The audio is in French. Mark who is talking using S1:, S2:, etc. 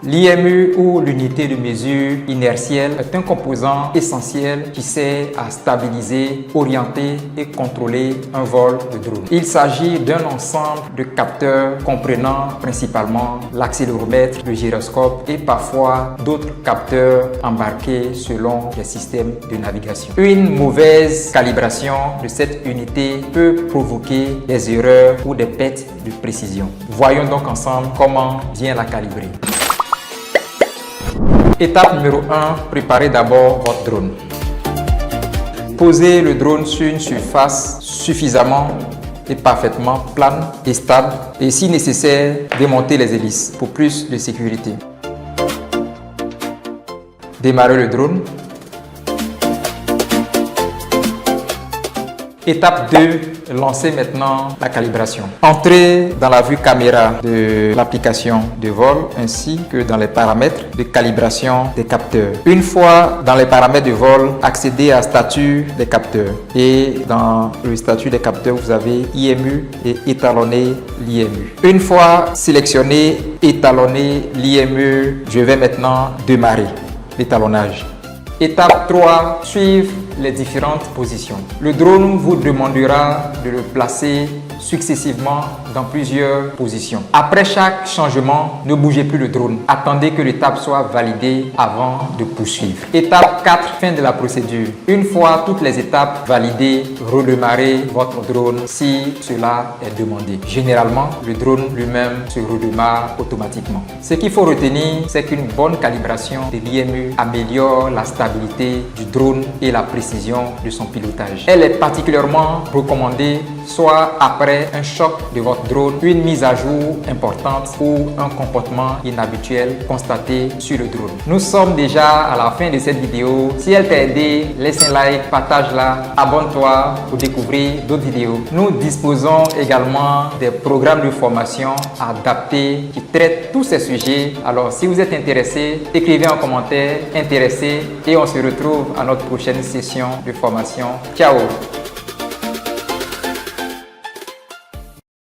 S1: L'IMU ou l'unité de mesure inertielle est un composant essentiel qui sert à stabiliser, orienter et contrôler un vol de drone. Il s'agit d'un ensemble de capteurs comprenant principalement l'accéléromètre, le gyroscope et parfois d'autres capteurs embarqués selon les systèmes de navigation. Une mauvaise calibration de cette unité peut provoquer des erreurs ou des pertes de précision. Voyons donc ensemble comment bien la calibrer. Étape numéro 1, préparez d'abord votre drone. Posez le drone sur une surface suffisamment et parfaitement plane et stable et si nécessaire, démontez les hélices pour plus de sécurité. Démarrez le drone. Étape 2, lancez maintenant la calibration. Entrez dans la vue caméra de l'application de vol ainsi que dans les paramètres de calibration des capteurs. Une fois dans les paramètres de vol, accédez à statut des capteurs. Et dans le statut des capteurs, vous avez IMU et étalonner l'IMU. Une fois sélectionné, étalonner l'IMU, je vais maintenant démarrer l'étalonnage. Étape 3, suivre les différentes positions. Le drone vous demandera de le placer successivement dans plusieurs positions. Après chaque changement, ne bougez plus le drone. Attendez que l'étape soit validée avant de poursuivre. Étape 4, fin de la procédure. Une fois toutes les étapes validées, redémarrez votre drone si cela est demandé. Généralement, le drone lui-même se redémarre automatiquement. Ce qu'il faut retenir, c'est qu'une bonne calibration de l'IMU améliore la stabilité du drone et la précision de son pilotage. Elle est particulièrement recommandée soit après un choc de votre drone, une mise à jour importante ou un comportement inhabituel constaté sur le drone. Nous sommes déjà à la fin de cette vidéo. Si elle t'a aidé, laisse un like, partage-la, abonne-toi pour découvrir d'autres vidéos. Nous disposons également des programmes de formation adaptés qui traitent tous ces sujets. Alors si vous êtes intéressé, écrivez en commentaire intéressé et on se retrouve à notre prochaine session de formation. Ciao!